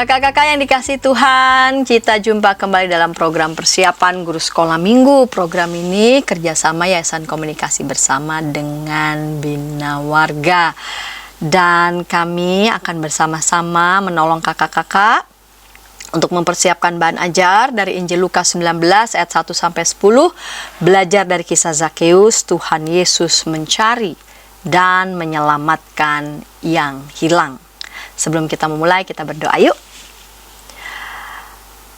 Kakak-kakak yang dikasih Tuhan, kita jumpa kembali dalam program persiapan guru sekolah minggu. Program ini kerjasama Yayasan Komunikasi Bersama dengan Bina Warga. Dan kami akan bersama-sama menolong kakak-kakak untuk mempersiapkan bahan ajar dari Injil Lukas 19 ayat 1-10. Belajar dari kisah Zakeus, Tuhan Yesus mencari dan menyelamatkan yang hilang. Sebelum kita memulai, kita berdoa yuk.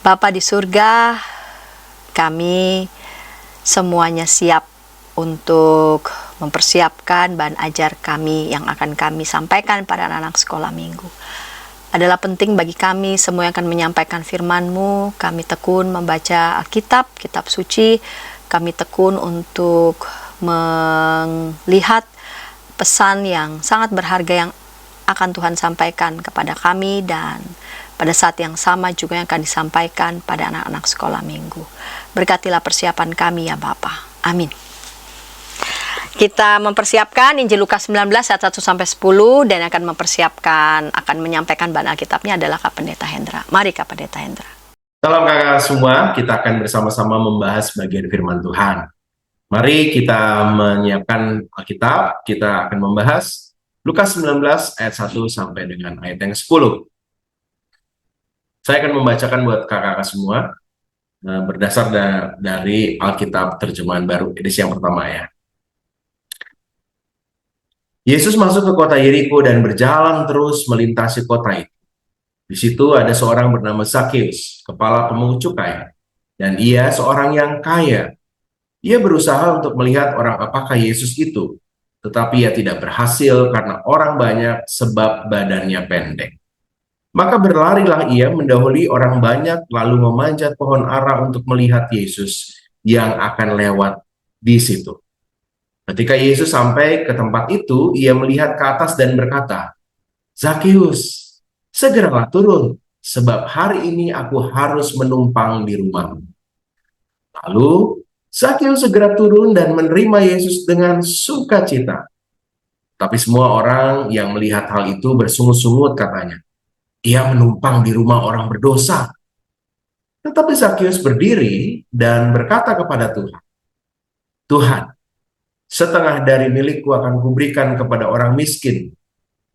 Bapa di surga, kami semuanya siap untuk mempersiapkan bahan ajar kami yang akan kami sampaikan pada anak-anak sekolah minggu. Adalah penting bagi kami semua yang akan menyampaikan firman-Mu. Kami tekun membaca Alkitab, kitab suci. Kami tekun untuk melihat pesan yang sangat berharga yang akan Tuhan sampaikan kepada kami, dan pada saat yang sama juga yang akan disampaikan pada anak-anak sekolah minggu. Berkatilah persiapan kami ya Bapa. Amin. Kita mempersiapkan Injil Lukas 19 ayat 1-10, dan akan menyampaikan bahan Alkitabnya adalah Kak Pendeta Hendra. Mari Kak Pendeta Hendra. Salam kakak semua, kita akan bersama-sama membahas bagian firman Tuhan. Mari kita menyiapkan Alkitab, kita akan membahas Lukas 19 ayat 1 sampai dengan ayat yang 10. Saya akan membacakan buat kakak-kakak semua berdasar dari Alkitab terjemahan baru edisi yang pertama ya. Yesus masuk ke kota Yeriko dan berjalan terus melintasi kota itu. Di situ ada seorang bernama Zakeus, kepala pemungut cukai, dan ia seorang yang kaya. Ia berusaha untuk melihat orang apakah Yesus itu, tetapi ia tidak berhasil karena orang banyak sebab badannya pendek. Maka berlarilah ia mendahului orang banyak lalu memanjat pohon ara untuk melihat Yesus yang akan lewat di situ. Ketika Yesus sampai ke tempat itu, ia melihat ke atas dan berkata, "Zakeus, segeralah turun, sebab hari ini aku harus menumpang di rumahmu." Lalu Zakeus segera turun dan menerima Yesus dengan sukacita. Tapi semua orang yang melihat hal itu bersungut-sungut katanya, "Ia menumpang di rumah orang berdosa." Tetapi Zakeus berdiri dan berkata kepada Tuhan, "Tuhan, setengah dari milikku akan kuberikan kepada orang miskin,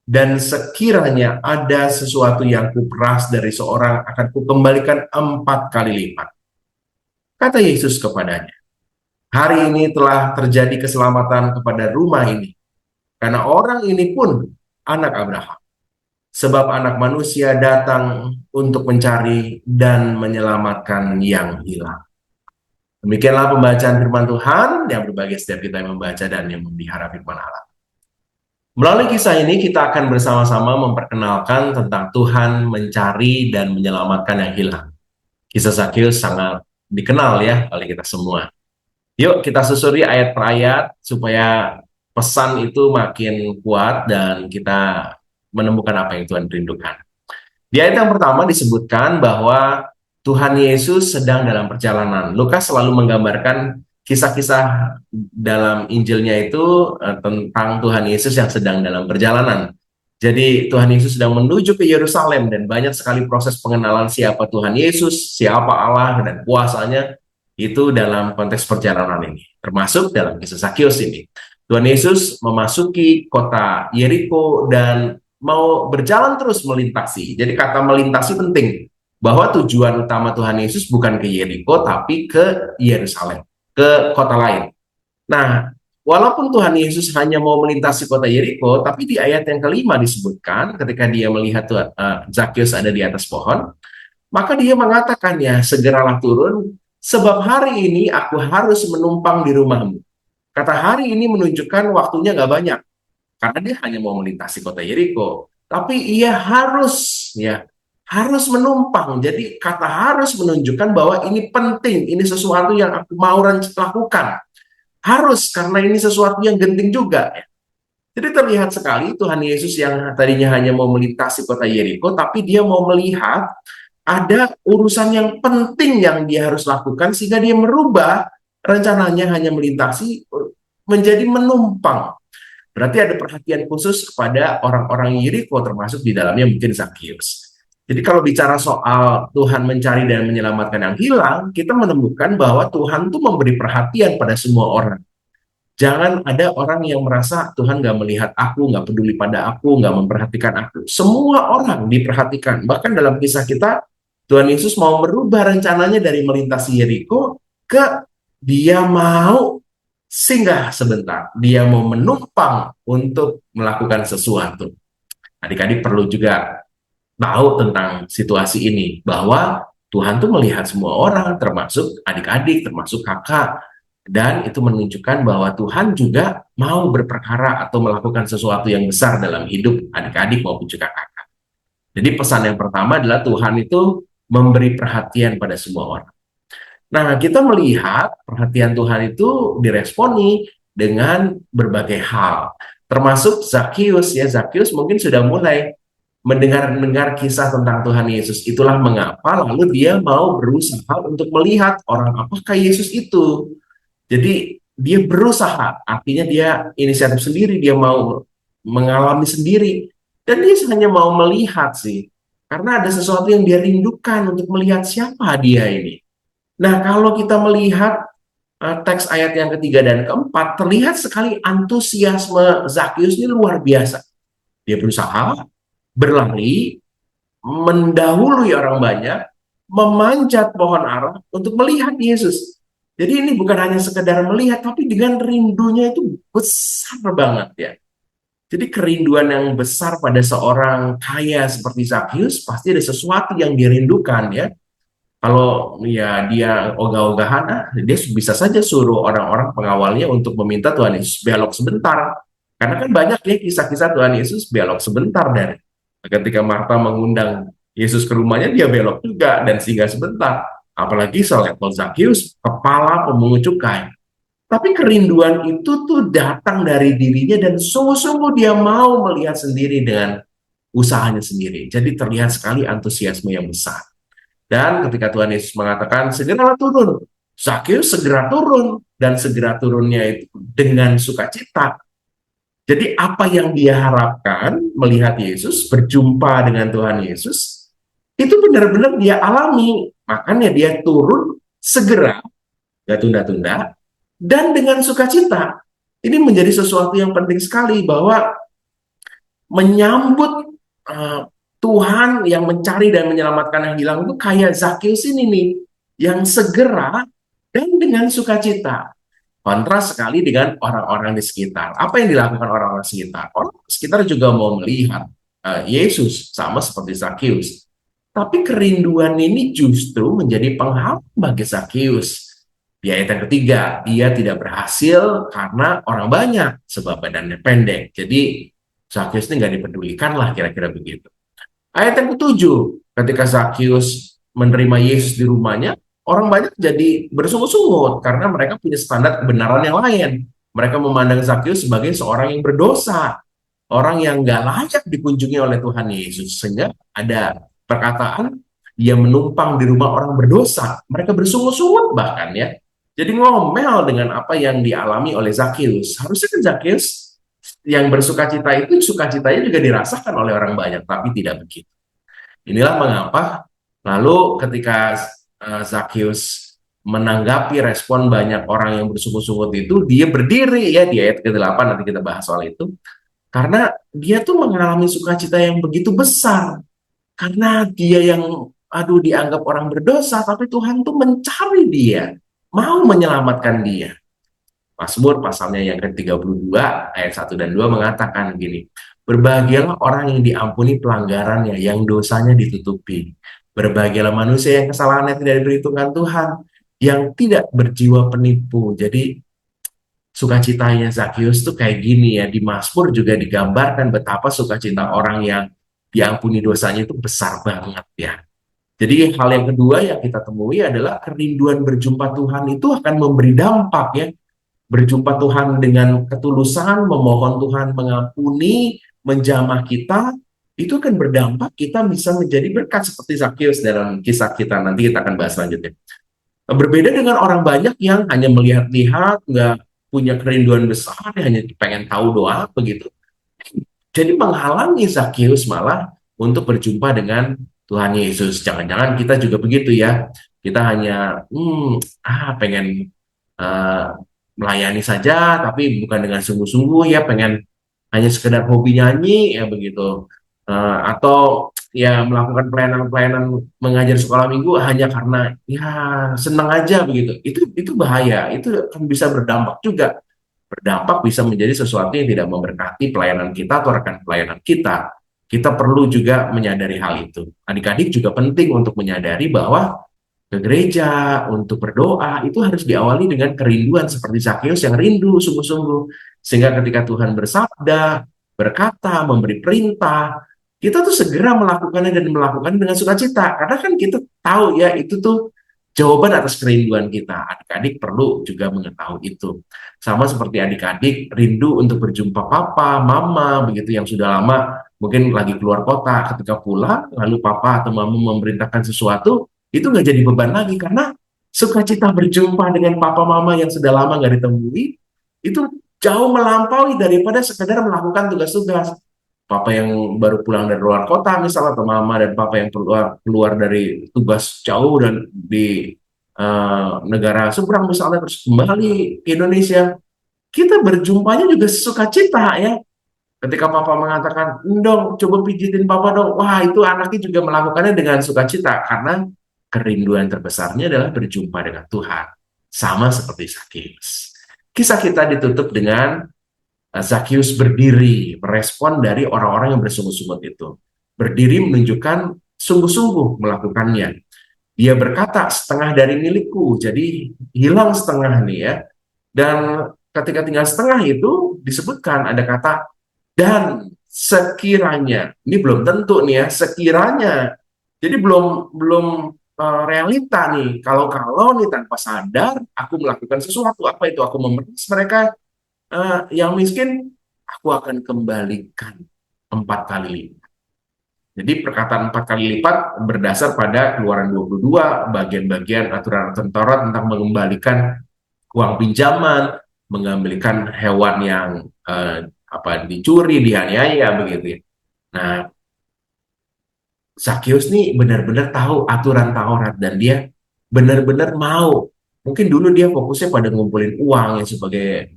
dan sekiranya ada sesuatu yang kuperas dari seorang akan kukembalikan 4 kali lipat." Kata Yesus kepadanya, "Hari ini telah terjadi keselamatan kepada rumah ini, karena orang ini pun anak Abraham. Sebab anak manusia datang untuk mencari dan menyelamatkan yang hilang." Demikianlah pembacaan firman Tuhan yang berbahagia setiap kita yang membaca dan yang memelihara firman Allah. Melalui kisah ini kita akan bersama-sama memperkenalkan tentang Tuhan mencari dan menyelamatkan yang hilang. Kisah Zakeus sangat dikenal ya oleh kita semua. Yuk kita susuri ayat per ayat supaya pesan itu makin kuat dan kita menemukan apa yang Tuhan rindukan. Di ayat yang pertama disebutkan bahwa Tuhan Yesus sedang dalam perjalanan. Lukas selalu menggambarkan kisah-kisah dalam Injilnya itu tentang Tuhan Yesus yang sedang dalam perjalanan. Jadi Tuhan Yesus sedang menuju ke Yerusalem dan banyak sekali proses pengenalan siapa Tuhan Yesus, siapa Allah dan kuasanya itu dalam konteks perjalanan ini, termasuk dalam kisah Zakeus ini. Tuhan Yesus memasuki kota Yeriko dan mau berjalan terus melintasi. Jadi kata melintasi penting, bahwa tujuan utama Tuhan Yesus bukan ke Yeriko tapi ke Yerusalem, ke kota lain. Nah, walaupun Tuhan Yesus hanya mau melintasi kota Yeriko, tapi di ayat yang kelima disebutkan ketika dia melihat Zakeus ada di atas pohon, maka dia mengatakan ya, "Segeralah turun, sebab hari ini aku harus menumpang di rumahmu." Kata hari ini menunjukkan waktunya nggak banyak, karena dia hanya mau melintasi kota Yeriko. Tapi ia harus menumpang. Jadi kata harus menunjukkan bahwa ini penting, ini sesuatu yang aku mau lakukan. Harus, karena ini sesuatu yang genting juga. Jadi terlihat sekali Tuhan Yesus yang tadinya hanya mau melintasi kota Yeriko, tapi dia mau melihat ada urusan yang penting yang dia harus lakukan, sehingga dia merubah rencananya hanya melintasi menjadi menumpang. Berarti ada perhatian khusus kepada orang-orang Yeriko, termasuk di dalamnya mungkin Zakeus. Jadi kalau bicara soal Tuhan mencari dan menyelamatkan yang hilang, kita menemukan bahwa Tuhan tuh memberi perhatian pada semua orang. Jangan ada orang yang merasa Tuhan nggak melihat aku, nggak peduli pada aku, nggak memperhatikan aku. Semua orang diperhatikan. Bahkan dalam kisah kita, Tuhan Yesus mau merubah rencananya dari melintasi Yeriko ke dia mau singgah sebentar. Dia mau menumpang untuk melakukan sesuatu. Adik-adik perlu juga tahu tentang situasi ini, bahwa Tuhan tuh melihat semua orang, termasuk adik-adik, termasuk kakak, dan itu menunjukkan bahwa Tuhan juga mau berperkara atau melakukan sesuatu yang besar dalam hidup adik-adik maupun juga kakak. Jadi pesan yang pertama adalah Tuhan itu memberi perhatian pada semua orang. Nah, kita melihat perhatian Tuhan itu diresponi dengan berbagai hal, termasuk Zakius ya. Zakius mungkin sudah mulai mendengar kisah tentang Tuhan Yesus. Itulah mengapa lalu dia mau berusaha untuk melihat orang apakah Yesus itu. Jadi dia berusaha, artinya dia inisiatif sendiri, dia mau mengalami sendiri. Dan dia hanya mau melihat sih, karena ada sesuatu yang dia rindukan untuk melihat siapa dia ini. Nah, kalau kita melihat teks ayat yang ketiga dan keempat, terlihat sekali antusiasme Zakius ini luar biasa. Dia berusaha berlari, mendahului orang banyak, memanjat pohon ara untuk melihat Yesus. Jadi ini bukan hanya sekedar melihat, tapi dengan rindunya itu besar banget ya. Jadi kerinduan yang besar pada seorang kaya seperti Zakius, pasti ada sesuatu yang dirindukan ya. Kalau ya dia ogah-ogahan, dia bisa saja suruh orang-orang pengawalnya untuk meminta Tuhan Yesus belok sebentar. Karena kan banyak ya kisah-kisah Tuhan Yesus belok sebentar, dari ketika Marta mengundang Yesus ke rumahnya, dia belok juga dan singgah sebentar. Apalagi selevel Zakius, kepala pemungut cukai. Tapi kerinduan itu tuh datang dari dirinya dan sungguh-sungguh dia mau melihat sendiri dengan usahanya sendiri. Jadi terlihat sekali antusiasme yang besar. Dan ketika Tuhan Yesus mengatakan, segeralah turun, Zakius segera turun, dan segera turunnya itu dengan sukacita. Jadi apa yang dia harapkan melihat Yesus, berjumpa dengan Tuhan Yesus, itu benar-benar dia alami. Makanya dia turun segera, gak tunda-tunda, dan dengan sukacita. Ini menjadi sesuatu yang penting sekali, bahwa menyambut Tuhan yang mencari dan menyelamatkan yang hilang itu kayak Zakius ini nih, yang segera dan dengan sukacita. Kontras sekali dengan orang-orang di sekitar. Apa yang dilakukan orang-orang sekitar? Orang sekitar juga mau melihat Yesus, sama seperti Zakius. Tapi kerinduan ini justru menjadi penghalang bagi Zakius. Di ayat yang ketiga, dia tidak berhasil karena orang banyak, sebab badannya pendek. Jadi Zakius ini nggak dipedulikan lah, kira-kira begitu. Ayat yang ketujuh, ketika Zakius menerima Yesus di rumahnya, orang banyak jadi bersungut-sungut karena mereka punya standar kebenaran yang lain. Mereka memandang Zakius sebagai seorang yang berdosa, orang yang nggak layak dikunjungi oleh Tuhan Yesus. Sehingga ada perkataan, dia menumpang di rumah orang berdosa. Mereka bersungut-sungut bahkan ya. Jadi ngomel dengan apa yang dialami oleh Zakius. Harusnya kan Zakius yang bersukacita itu, sukacitanya juga dirasakan oleh orang banyak, tapi tidak begitu. Inilah mengapa lalu ketika Zakius menanggapi respon banyak orang yang bersungut-sungut itu, dia berdiri ya, di ayat ke-8 nanti kita bahas soal itu, karena dia tuh mengalami sukacita yang begitu besar, karena dia yang dianggap orang berdosa, tapi Tuhan tuh mencari dia, mau menyelamatkan dia. Mazmur pasalnya yang ke-32 ayat 1 dan 2 mengatakan gini, berbahagialah orang yang diampuni pelanggarannya, yang dosanya ditutupi. Berbahagialah manusia yang kesalahannya tidak diperhitungkan Tuhan, yang tidak berjiwa penipu. Jadi sukacitanya Zakius tuh kayak gini ya. Di Mazmur juga digambarkan betapa sukacita orang yang diampuni dosanya itu besar banget ya. Jadi hal yang kedua yang kita temui adalah kerinduan berjumpa Tuhan itu akan memberi dampak ya. Berjumpa Tuhan dengan ketulusan, memohon Tuhan mengampuni, menjamah kita, itu akan berdampak kita bisa menjadi berkat seperti Zakius dalam kisah kita. Nanti kita akan bahas selanjutnya. Berbeda dengan orang banyak yang hanya melihat-lihat, nggak punya kerinduan besar, hanya pengen tahu doa, begitu. Jadi menghalangi Zakius malah untuk berjumpa dengan Tuhan Yesus. Jangan-jangan kita juga begitu ya. Kita hanya pengen eh, melayani saja, tapi bukan dengan sungguh-sungguh ya, pengen hanya sekedar hobi nyanyi ya begitu. Atau ya melakukan pelayanan-pelayanan mengajar sekolah minggu hanya karena ya senang aja begitu. Itu bahaya. Itu akan bisa berdampak juga. Berdampak bisa menjadi sesuatu yang tidak memberkati pelayanan kita atau rekan pelayanan kita. Kita perlu juga menyadari hal itu. Adik-adik juga penting untuk menyadari bahwa ke gereja untuk berdoa itu harus diawali dengan kerinduan seperti Zakeus yang rindu sungguh-sungguh. Sehingga ketika Tuhan bersabda, berkata, memberi perintah, kita tuh segera melakukannya dan melakukannya dengan sukacita. Karena kan kita tahu ya itu tuh jawaban atas kerinduan kita. Adik-adik perlu juga mengetahui itu. Sama seperti adik-adik rindu untuk berjumpa papa, mama, begitu yang sudah lama mungkin lagi keluar kota. Ketika pulang, lalu papa atau mama memerintahkan sesuatu, itu nggak jadi beban lagi karena sukacita berjumpa dengan papa mama yang sudah lama nggak ditemui itu jauh melampaui daripada sekedar melakukan tugas-tugas. Papa yang baru pulang dari luar kota misalnya atau mama dan papa yang keluar keluar dari tugas jauh dan di negara seberang misalnya terus kembali ke Indonesia, kita berjumpanya juga sukacita ya. Ketika papa mengatakan, dong, coba pijitin papa dong. Wah, itu anaknya juga melakukannya dengan sukacita. Karena kerinduan terbesarnya adalah berjumpa dengan Tuhan. Sama seperti Zakeus. Kisah kita ditutup dengan Zakeus berdiri, merespon dari orang-orang yang bersungut-sungut itu. Berdiri menunjukkan sungguh-sungguh melakukannya. Dia berkata, setengah dari milikku. Jadi hilang setengah nih ya. Dan ketika tinggal setengah itu disebutkan ada kata dan sekiranya, ini belum tentu nih ya, sekiranya. Jadi belum belum realita nih. Kalau nih tanpa sadar aku melakukan sesuatu, apa itu? Aku memeras mereka yang miskin, aku akan kembalikan 4 kali lipat. Jadi perkataan 4 kali lipat berdasar pada Keluaran 22, bagian-bagian aturan-aturan Taurat tentang mengembalikan uang pinjaman, mengembalikan hewan yang dicuri, dianiaya begitu ya. Nah, Zakeus nih benar-benar tahu aturan Taurat dan dia benar-benar mau. Mungkin dulu dia fokusnya pada ngumpulin uang ya sebagai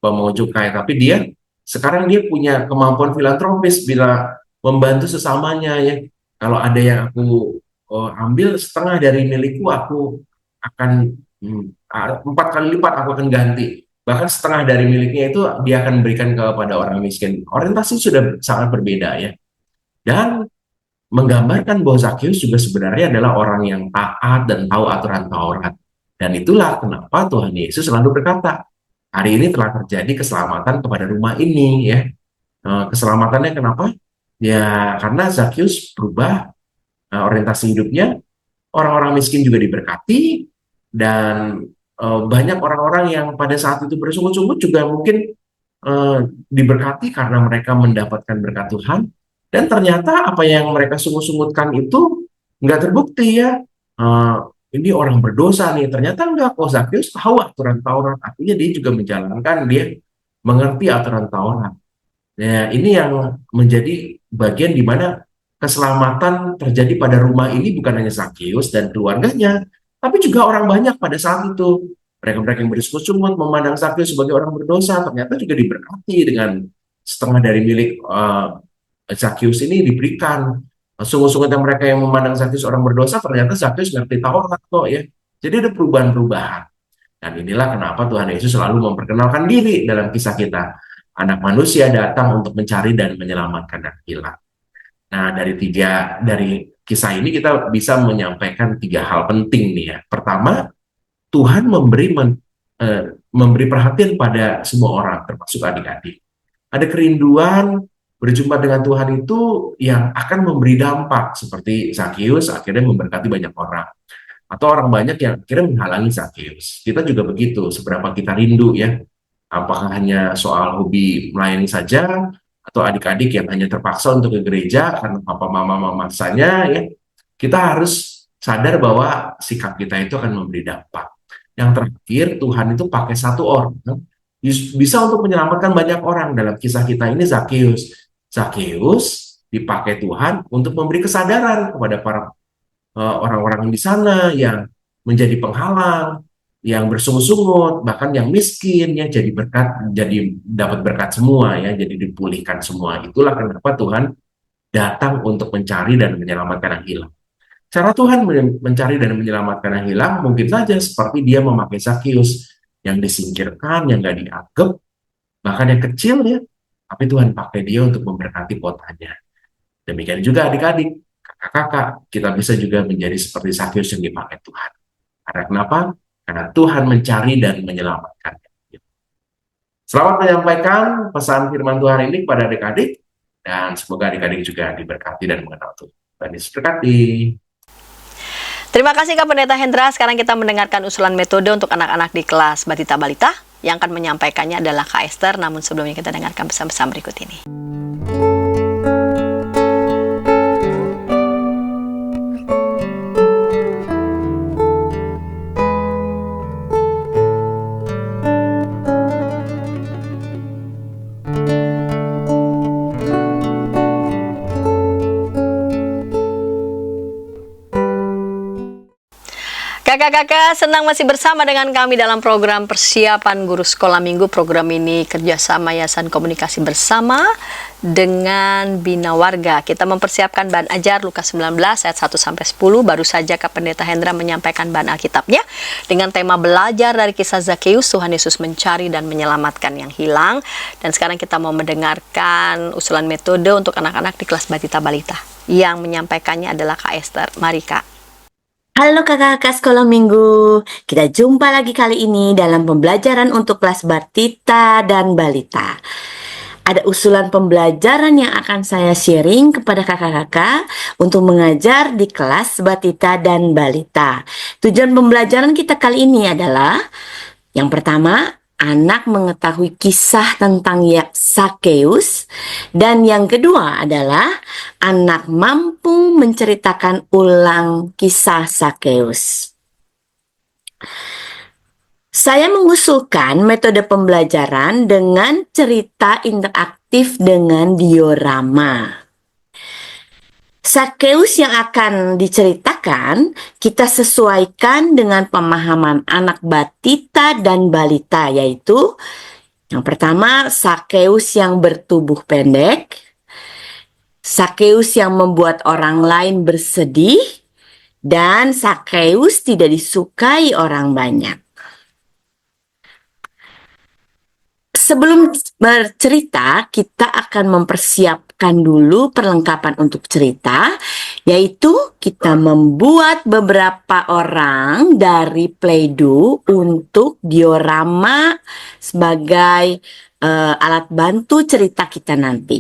pemungut cukai, tapi sekarang dia punya kemampuan filantropis bila membantu sesamanya ya. Kalau ada yang aku ambil setengah dari milikku, aku akan 4 kali lipat aku akan ganti. Bahkan setengah dari miliknya itu dia akan berikan kepada orang miskin. Orientasi sudah sangat berbeda ya. Dan menggambarkan bahwa Zakeus juga sebenarnya adalah orang yang taat dan tahu aturan Taurat. Dan itulah kenapa Tuhan Yesus selalu berkata, hari ini telah terjadi keselamatan kepada rumah ini ya. Keselamatannya kenapa? Ya karena Zakeus berubah orientasi hidupnya, orang-orang miskin juga diberkati, dan banyak orang-orang yang pada saat itu bersungut-sungut juga mungkin eh, diberkati karena mereka mendapatkan berkat Tuhan. Dan ternyata apa yang mereka sungut-sungutkan itu nggak terbukti ya. Eh, ini orang berdosa nih. Ternyata enggak kok. Zakeus tahu aturan Taurat. Artinya dia juga menjalankan, dia mengerti aturan Taurat. Ya, ini yang menjadi bagian di mana keselamatan terjadi pada rumah ini bukan hanya Zakeus dan keluarganya, tapi juga orang banyak pada saat itu. Mereka-mereka yang bersungut-sungut memandang Zakeus sebagai orang berdosa, ternyata juga diberkati dengan setengah dari milik Zakeus ini diberikan. Sungut-sungut yang mereka yang memandang Zakeus orang berdosa, ternyata Zakeus ngerti Taurat kok ya. Jadi ada perubahan-perubahan. Dan inilah kenapa Tuhan Yesus selalu memperkenalkan diri dalam kisah kita. Anak manusia datang untuk mencari dan menyelamatkan yang hilang. Nah, dari kisah ini kita bisa menyampaikan 3 hal penting nih ya. Pertama, Tuhan memberi perhatian pada semua orang, termasuk adik-adik. Ada kerinduan berjumpa dengan Tuhan itu yang akan memberi dampak, seperti Zakeus akhirnya memberkati banyak orang. Atau orang banyak yang akhirnya menghalangi Zakeus. Kita juga begitu, seberapa kita rindu ya. Apakah hanya soal hobi melayani saja, atau adik-adik yang hanya terpaksa untuk ke gereja karena papa mama memaksanya ya. Kita harus sadar bahwa sikap kita itu akan memberi dampak. Yang terakhir, Tuhan itu pakai satu orang bisa untuk menyelamatkan banyak orang. Dalam kisah kita ini Zakeus. Zakeus dipakai Tuhan untuk memberi kesadaran kepada para orang-orang di sana yang menjadi penghalang, yang bersungut-sungut, bahkan yang miskin ya jadi berkat, jadi dapat berkat semua ya, jadi dipulihkan semua. Itulah kenapa Tuhan datang untuk mencari dan menyelamatkan yang hilang. Cara Tuhan mencari dan menyelamatkan yang hilang mungkin saja seperti dia memakai Zakius yang disingkirkan, yang nggak dianggap, bahkan yang kecil ya, tapi Tuhan pakai dia untuk memberkati kotanya. Demikian juga adik-adik, kakak-kakak, kita bisa juga menjadi seperti Zakius yang dipakai Tuhan. Karena kenapa? Karena Tuhan mencari dan menyelamatkan. Selamat menyampaikan pesan firman Tuhan ini kepada adik-adik, dan semoga adik-adik juga diberkati dan mengenal Tuhan. Tuhan Yesus berkati. Terima kasih Kak Pendeta Hendra. Sekarang kita mendengarkan usulan metode untuk anak-anak di kelas Batita Balita. Yang akan menyampaikannya adalah Kak Esther. Namun sebelumnya kita dengarkan pesan-pesan berikut ini. Kakak-kakak, senang masih bersama dengan kami dalam program persiapan guru sekolah minggu. Program ini kerjasama Yayasan Komunikasi Bersama dengan Bina Warga. Kita mempersiapkan bahan ajar Lukas 19 ayat 1-10. Baru saja Kak Pendeta Hendra menyampaikan bahan Alkitabnya dengan tema belajar dari kisah Zakius, Tuhan Yesus mencari dan menyelamatkan yang hilang. Dan sekarang kita mau mendengarkan usulan metode untuk anak-anak di kelas Batita Balita. Yang menyampaikannya adalah Kak Esther. Mari Kak. Halo kakak-kakak sekolah minggu, kita jumpa lagi kali ini dalam pembelajaran untuk kelas Batita dan Balita. Ada usulan pembelajaran yang akan saya sharing kepada kakak-kakak untuk mengajar di kelas Batita dan Balita. Tujuan pembelajaran kita kali ini adalah yang pertama, anak mengetahui kisah tentang Zakius, dan yang kedua adalah anak mampu menceritakan ulang kisah Zakius. Saya mengusulkan metode pembelajaran dengan cerita interaktif dengan diorama. Zakius yang akan diceritakan kita sesuaikan dengan pemahaman anak Batita dan Balita, yaitu yang pertama Zakius yang bertubuh pendek, Zakius yang membuat orang lain bersedih, dan Zakius tidak disukai orang banyak. Sebelum bercerita, kita akan mempersiapkan dulu perlengkapan untuk cerita, yaitu kita membuat beberapa orang dari Play-Doh untuk diorama sebagai alat bantu cerita kita nanti.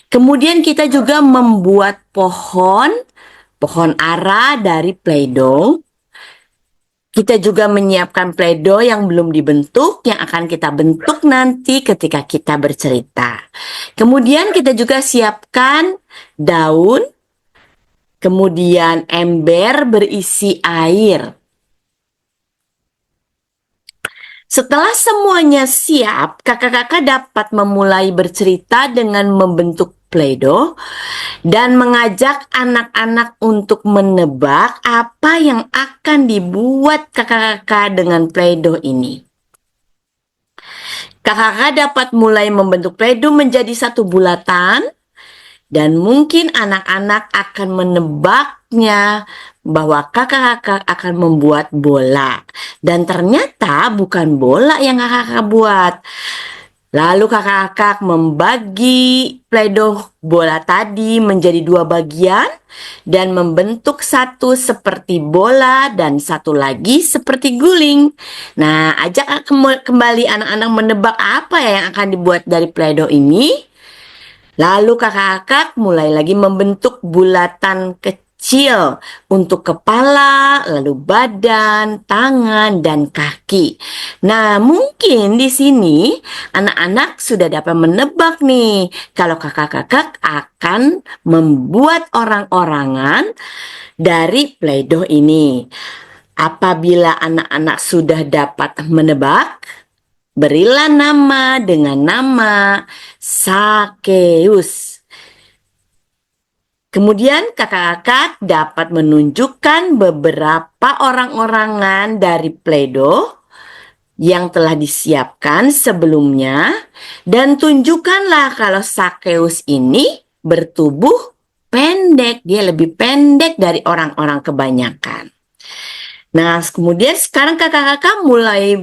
Kemudian kita juga membuat pohon ara dari Play-Doh. Kita juga menyiapkan Play-Doh yang belum dibentuk, yang akan kita bentuk nanti ketika kita bercerita. Kemudian kita juga siapkan daun, kemudian ember berisi air. Setelah semuanya siap, kakak-kakak dapat memulai bercerita dengan membentuk Play-Doh dan mengajak anak-anak untuk menebak apa yang akan dibuat kakak-kakak dengan Play-Doh ini. Kakak-kakak dapat mulai membentuk Play-Doh menjadi satu bulatan, dan mungkin anak-anak akan menebaknya bahwa kakak-kakak akan membuat bola. Dan ternyata bukan bola yang kakak-kakak buat. Lalu kakak-kakak membagi Play-Doh bola tadi menjadi dua bagian dan membentuk satu seperti bola dan satu lagi seperti guling. Nah, ajak kembali anak-anak menebak apa yang akan dibuat dari Play-Doh ini. Lalu kakak-kakak mulai lagi membentuk bulatan kecil untuk kepala, lalu badan, tangan, dan kaki. Nah, mungkin di sini anak-anak sudah dapat menebak nih kalau kakak-kakak akan membuat orang-orangan dari Play-Doh ini. Apabila anak-anak sudah dapat menebak, berilah nama dengan nama Zakius. Kemudian kakak-kakak dapat menunjukkan beberapa orang-orangan dari Play-Doh yang telah disiapkan sebelumnya dan tunjukkanlah kalau Sakeus ini bertubuh pendek, dia lebih pendek dari orang-orang kebanyakan. Nah, kemudian sekarang kakak-kakak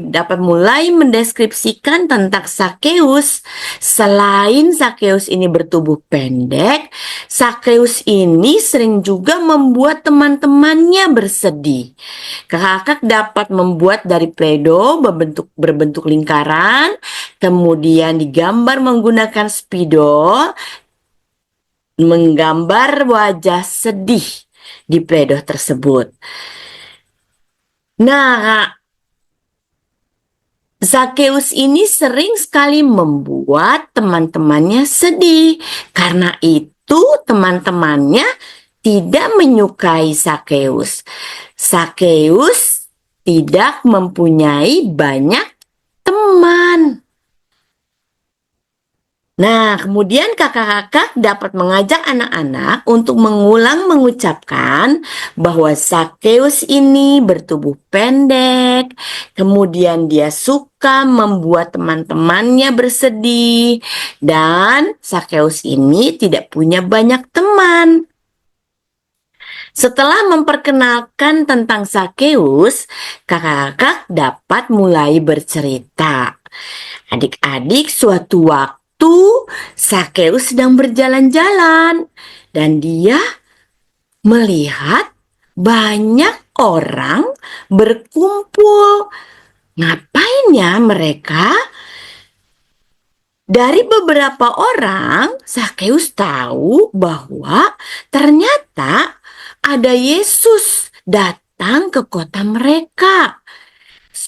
dapat mulai mendeskripsikan tentang Sakeus. Selain Sakeus ini bertubuh pendek, Sakeus ini sering juga membuat teman-temannya bersedih. Kakak-kakak dapat membuat dari Play-Doh berbentuk lingkaran, kemudian digambar menggunakan spidol, menggambar wajah sedih di Play-Doh tersebut. Nah, Sakeus ini sering sekali membuat teman-temannya sedih. Karena itu teman-temannya tidak menyukai Sakeus. Sakeus tidak mempunyai banyak teman. Nah, kemudian kakak-kakak dapat mengajak anak-anak untuk mengulang mengucapkan bahwa Sakeus ini bertubuh pendek, kemudian dia suka membuat teman-temannya bersedih, dan Sakeus ini tidak punya banyak teman. Setelah memperkenalkan tentang Sakeus, kakak-kakak dapat mulai bercerita. Adik-adik, suatu waktu Sakeus sedang berjalan-jalan dan dia melihat banyak orang berkumpul. Ngapain ya mereka? Dari beberapa orang, Sakeus tahu bahwa ternyata ada Yesus datang ke kota mereka.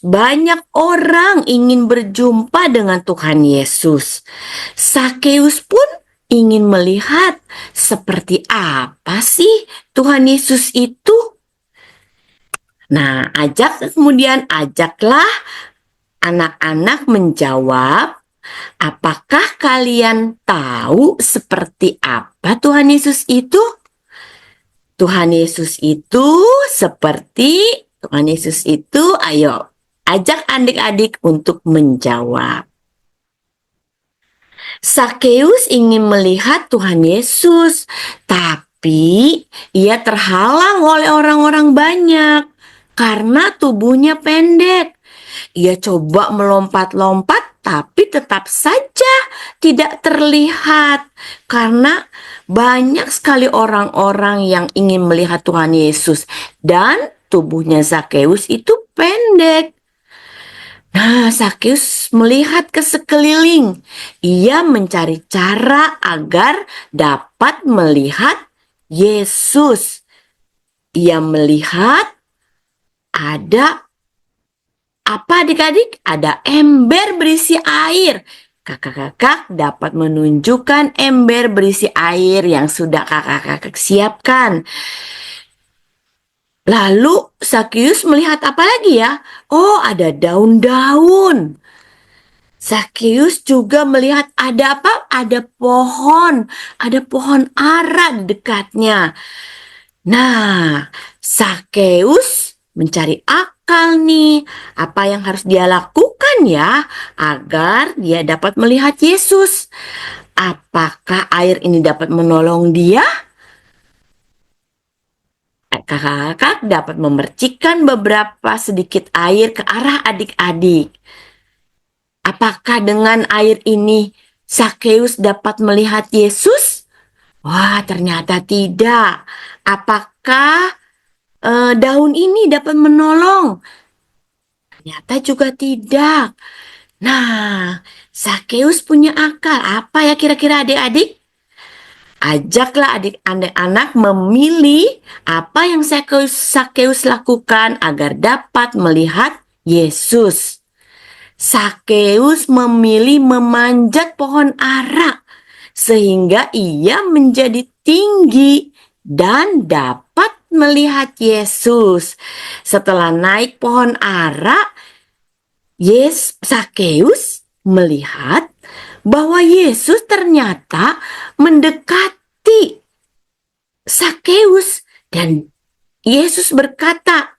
Banyak orang ingin berjumpa dengan Tuhan Yesus. Sakeus pun ingin melihat seperti apa sih Tuhan Yesus itu. Nah, ajaklah anak-anak menjawab, apakah kalian tahu seperti apa Tuhan Yesus itu? Tuhan Yesus itu ayo ajak adik-adik untuk menjawab. Sakeus ingin melihat Tuhan Yesus, tapi ia terhalang oleh orang-orang banyak karena tubuhnya pendek. Ia coba melompat-lompat, tapi tetap saja tidak terlihat karena banyak sekali orang-orang yang ingin melihat Tuhan Yesus dan tubuhnya Sakeus itu pendek. Nah, Sakeus melihat ke sekeliling. Ia mencari cara agar dapat melihat Yesus. Ia melihat ada apa adik-adik? Ada ember berisi air. Kakak-kakak dapat menunjukkan ember berisi air yang sudah kakak-kakak siapkan. Lalu Sakeus melihat apa lagi ya? Oh, ada daun-daun. Sakeus juga melihat ada apa? Ada pohon ara di dekatnya. Nah, Sakeus mencari akal nih. Apa yang harus dia lakukan ya agar dia dapat melihat Yesus? Apakah air ini dapat menolong dia? Kakak-kakak dapat memercikkan beberapa sedikit air ke arah adik-adik. Apakah dengan air ini Sakeus dapat melihat Yesus? Wah, ternyata tidak. Apakah daun ini dapat menolong? Ternyata juga tidak. Nah, Sakeus punya akal. Apa ya kira-kira adik-adik? Ajaklah adik-anak memilih apa yang Sakeus lakukan agar dapat melihat Yesus. Sakeus memilih memanjat pohon ara sehingga ia menjadi tinggi dan dapat melihat Yesus. Setelah naik pohon ara, Sakeus melihat bahwa Yesus ternyata mendekati. Sakeus, dan Yesus berkata,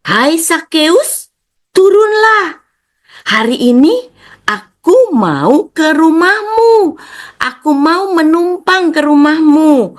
"Hai Sakeus, turunlah. Hari ini aku mau ke rumahmu. Aku mau menumpang ke rumahmu."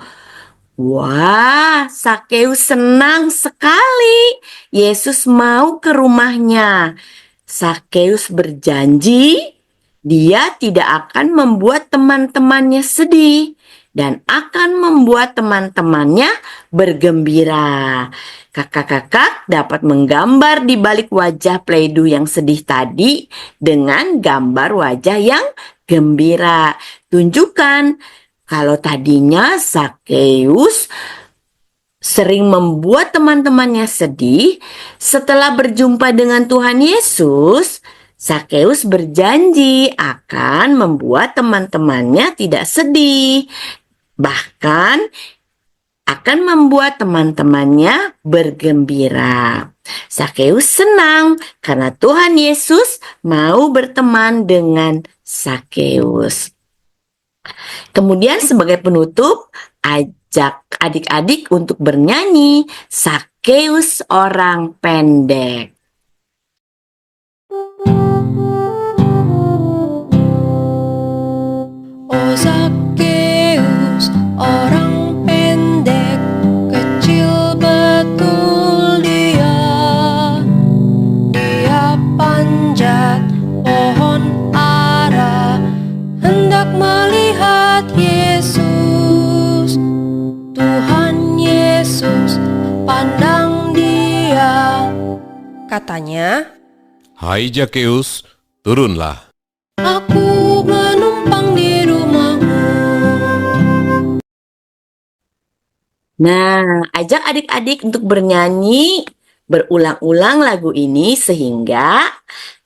Wah, Sakeus senang sekali. Yesus mau ke rumahnya. Sakeus berjanji dia tidak akan membuat teman-temannya sedih dan akan membuat teman-temannya bergembira. Kakak-kakak dapat menggambar di balik wajah Pleidu yang sedih tadi dengan gambar wajah yang gembira. Tunjukkan kalau tadinya Sakeus sering membuat teman-temannya sedih, setelah berjumpa dengan Tuhan Yesus, Sakeus berjanji akan membuat teman-temannya tidak sedih, bahkan akan membuat teman-temannya bergembira. Sakeus senang karena Tuhan Yesus mau berteman dengan Sakeus. Kemudian sebagai penutup, ajak adik-adik untuk bernyanyi Sakeus orang pendek. Oh Sakeus, orang pendek, kecil betul dia. Dia panjat pohon ara, hendak melihat Yesus. Tuhan Yesus pandang dia. Katanya, Hai Zakeus, turunlah. aku menumpang di rumahmu. Nah, ajak adik-adik untuk bernyanyi berulang-ulang lagu ini sehingga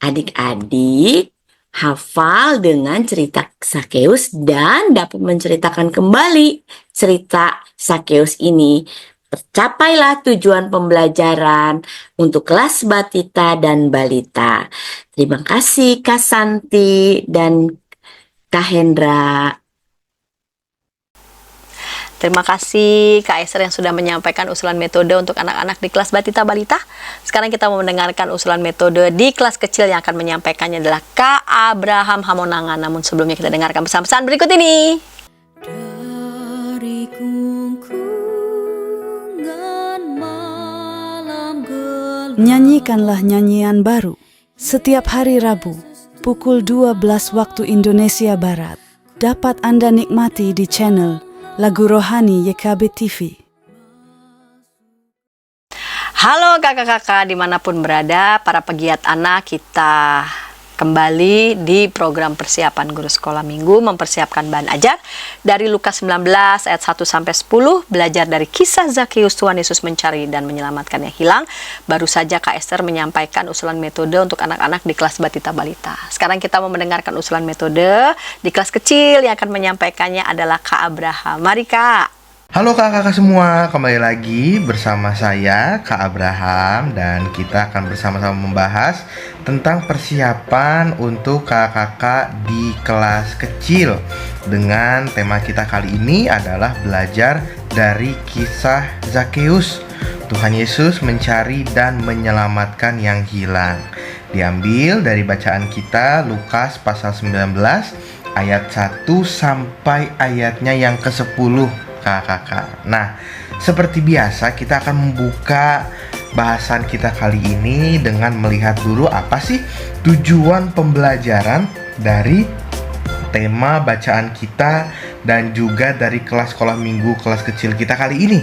adik-adik hafal dengan cerita Sakeus dan dapat menceritakan kembali cerita Sakeus ini. Tercapailah tujuan pembelajaran untuk kelas Batita dan Balita. Terima kasih Kak Santi dan Kak Hendra. Terima kasih Kak Esther yang sudah menyampaikan usulan metode untuk anak-anak di kelas Batita Balita. Sekarang kita mau mendengarkan usulan metode di kelas kecil yang akan menyampaikannya adalah Kak Abraham Hamonangan. Namun sebelumnya kita dengarkan pesan-pesan berikut ini. Dari gungkungan malam gelap, Nyanyikanlah nyanyian baru setiap hari Rabu pukul 12 waktu Indonesia Barat. Dapat Anda nikmati di channel Lagu Rohani YKB TV. Halo kakak-kakak dimanapun berada, para pegiat anak, kita kembali di program persiapan guru sekolah minggu mempersiapkan bahan ajar dari Lukas 19 ayat 1-10, belajar dari kisah Zakeus Tuhan Yesus mencari dan menyelamatkan yang hilang. Baru saja Kak Esther menyampaikan usulan metode untuk anak-anak di kelas Batita Balita. Sekarang kita mau mendengarkan usulan metode di kelas kecil yang akan menyampaikannya adalah Kak Abraham. Mari Kak. Halo kakak-kakak semua, kembali lagi bersama saya Kak Abraham dan kita akan bersama-sama membahas tentang persiapan untuk kakak-kakak di kelas kecil. Dengan tema kita kali ini adalah belajar dari kisah Zakeus. Tuhan Yesus mencari dan menyelamatkan yang hilang. Diambil dari bacaan kita Lukas pasal 19 ayat 1 sampai ayatnya yang ke-10. Kakak. Nah, seperti biasa kita akan membuka bahasan kita kali ini dengan melihat dulu apa sih tujuan pembelajaran dari tema bacaan kita dan juga dari kelas sekolah minggu kelas kecil kita kali ini.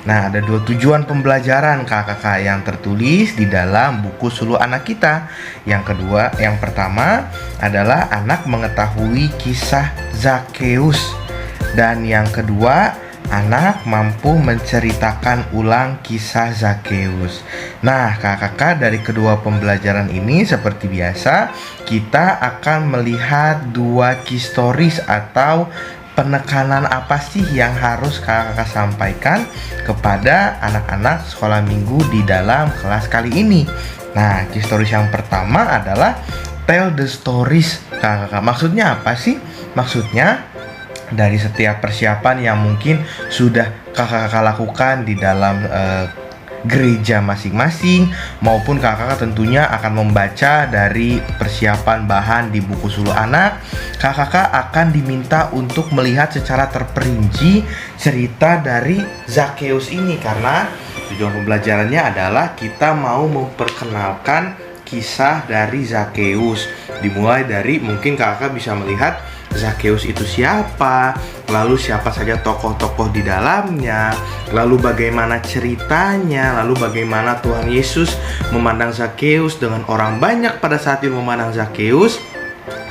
Nah, ada dua tujuan pembelajaran kakak yang tertulis di dalam buku suluh anak kita. Yang pertama adalah anak mengetahui kisah Zakeus. Dan yang kedua, anak mampu menceritakan ulang kisah Zakeus. Nah, kakak-kakak, dari kedua pembelajaran ini seperti biasa kita akan melihat dua key stories atau penekanan apa sih yang harus kakak-kakak sampaikan kepada anak-anak sekolah minggu di dalam kelas kali ini. Nah, key stories yang pertama adalah tell the stories kakak-kakak. Maksudnya apa sih? Maksudnya dari setiap persiapan yang mungkin sudah kakak-kakak lakukan di dalam gereja masing-masing, maupun kakak-kakak tentunya akan membaca dari persiapan bahan di buku Suluh Anak. Kakak-kakak akan diminta untuk melihat secara terperinci cerita dari Zakeus ini, karena tujuan pembelajarannya adalah kita mau memperkenalkan kisah dari Zakeus. Dimulai dari mungkin kakak bisa melihat Zakeus itu siapa, lalu siapa saja tokoh-tokoh di dalamnya, lalu bagaimana ceritanya, lalu bagaimana Tuhan Yesus memandang Zakeus dengan orang banyak pada saat itu memandang Zakeus,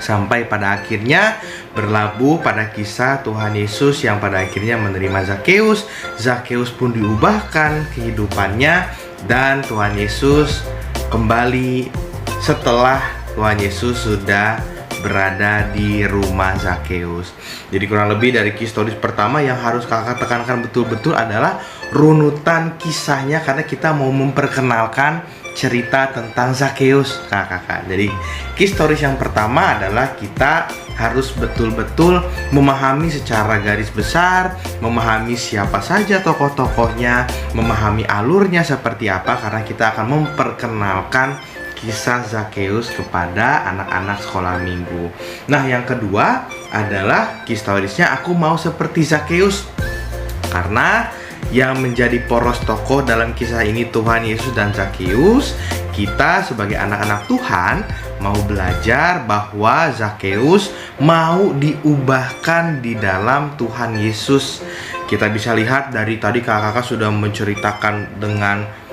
sampai pada akhirnya berlabuh pada kisah Tuhan Yesus yang pada akhirnya menerima Zakeus. Zakeus pun diubahkan kehidupannya, dan Tuhan Yesus kembali setelah Tuhan Yesus sudah berada di rumah Zakeus. Jadi kurang lebih dari historis pertama yang harus kakak tekankan betul-betul adalah runutan kisahnya, karena kita mau memperkenalkan cerita tentang Zakeus kakak-kakak. Jadi historis yang pertama adalah kita harus betul-betul memahami secara garis besar, memahami siapa saja tokoh-tokohnya, memahami alurnya seperti apa, karena kita akan memperkenalkan kisah Zakeus kepada anak-anak sekolah minggu. Nah, yang kedua adalah historisnya aku mau seperti Zakeus, karena yang menjadi poros tokoh dalam kisah ini Tuhan Yesus dan Zakeus. Kita sebagai anak-anak Tuhan mau belajar bahwa Zakeus mau diubahkan di dalam Tuhan Yesus. Kita bisa lihat dari tadi kakak-kakak sudah menceritakan dengan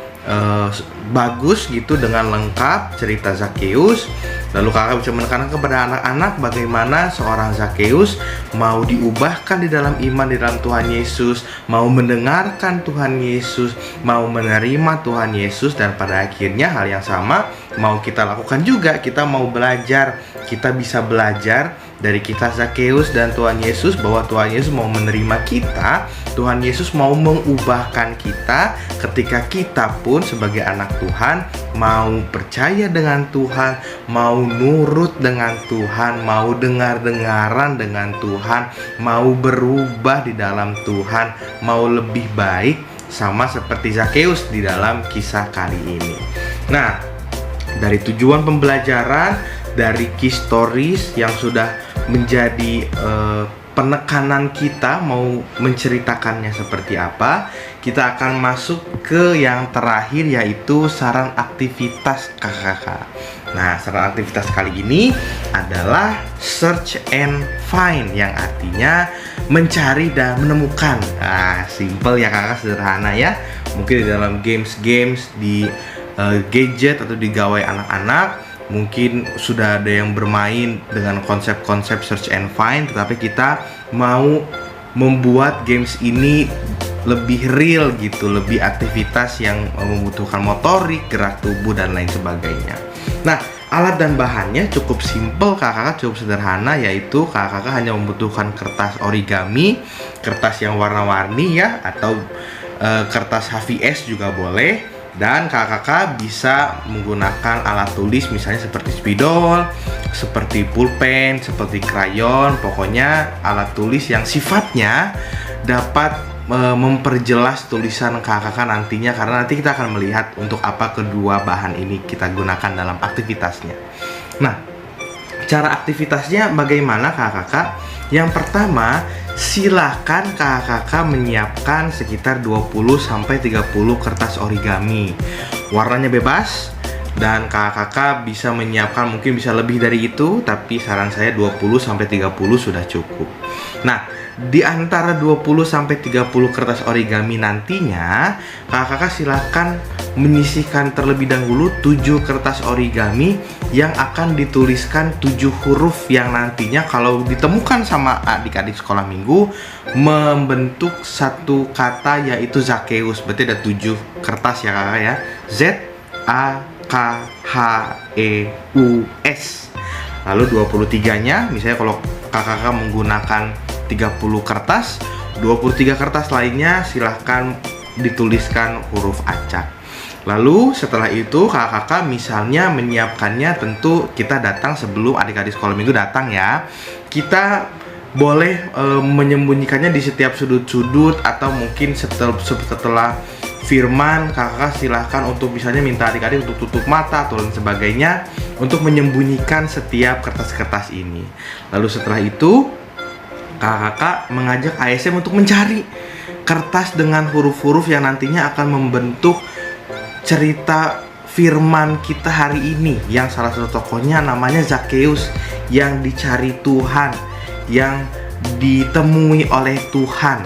bagus gitu, dengan lengkap cerita Zakeus. Lalu kakak bisa menekankan kepada anak-anak bagaimana seorang Zakeus mau diubahkan di dalam iman di dalam Tuhan Yesus, mau mendengarkan Tuhan Yesus, mau menerima Tuhan Yesus, dan pada akhirnya hal yang sama mau kita lakukan juga. Kita mau belajar, kita bisa belajar dari kisah Zakeus dan Tuhan Yesus, bahwa Tuhan Yesus mau menerima kita, Tuhan Yesus mau mengubahkan kita ketika kita pun sebagai anak Tuhan mau percaya dengan Tuhan, mau nurut dengan Tuhan, mau dengar-dengaran dengan Tuhan, mau berubah di dalam Tuhan, mau lebih baik sama seperti Zakeus di dalam kisah kali ini. Nah, dari tujuan pembelajaran, dari historis yang sudah menjadi penekanan kita mau menceritakannya seperti apa, kita akan masuk ke yang terakhir, yaitu saran aktivitas kakak-kakak. Nah, saran aktivitas kali ini adalah search and find, yang artinya mencari dan menemukan. Nah, simple ya kakak, sederhana ya. Mungkin di dalam games-games, di gadget atau di gawai anak-anak, mungkin sudah ada yang bermain dengan konsep-konsep search and find, tetapi kita mau membuat games ini lebih real gitu, lebih aktivitas yang membutuhkan motorik, gerak tubuh, dan lain sebagainya. Nah, alat dan bahannya cukup simple kakak-kakak, cukup sederhana, yaitu kakak-kakak hanya membutuhkan kertas origami, kertas yang warna-warni ya, atau kertas HVS juga boleh. Dan kakak-kakak bisa menggunakan alat tulis misalnya seperti spidol, seperti pulpen, seperti krayon. Pokoknya alat tulis yang sifatnya dapat memperjelas tulisan kakak-kakak nantinya, karena nanti kita akan melihat untuk apa kedua bahan ini kita gunakan dalam aktivitasnya. Nah, cara aktivitasnya bagaimana kakak-kakak? Yang pertama, silahkan kakak-kakak menyiapkan sekitar 20-30 kertas origami. Warnanya bebas, dan kakak-kakak bisa menyiapkan mungkin bisa lebih dari itu, tapi saran saya 20-30 sudah cukup. Nah, di antara 20-30 kertas origami nantinya, kakak-kakak silahkan menyisihkan terlebih dahulu 7 kertas origami yang akan dituliskan 7 huruf yang nantinya kalau ditemukan sama adik-adik sekolah minggu membentuk satu kata, yaitu Zakeus. Berarti ada 7 kertas ya kakak ya. Z-A-K-H-E-U-S. Lalu 23-nya misalnya kalau kakak-kakak menggunakan 30 kertas, 23 kertas lainnya silahkan dituliskan huruf acak. Lalu setelah itu kakak-kakak misalnya menyiapkannya, tentu kita datang sebelum adik-adik sekolah minggu datang ya. Kita boleh menyembunyikannya di setiap sudut-sudut, atau mungkin setelah firman kakak silahkan untuk misalnya minta adik-adik untuk tutup mata atau lain sebagainya untuk menyembunyikan setiap kertas-kertas ini. Lalu setelah itu kakak mengajak ASM untuk mencari kertas dengan huruf-huruf yang nantinya akan membentuk cerita firman kita hari ini, yang salah satu tokohnya namanya Zakheus, yang dicari Tuhan, yang ditemui oleh Tuhan.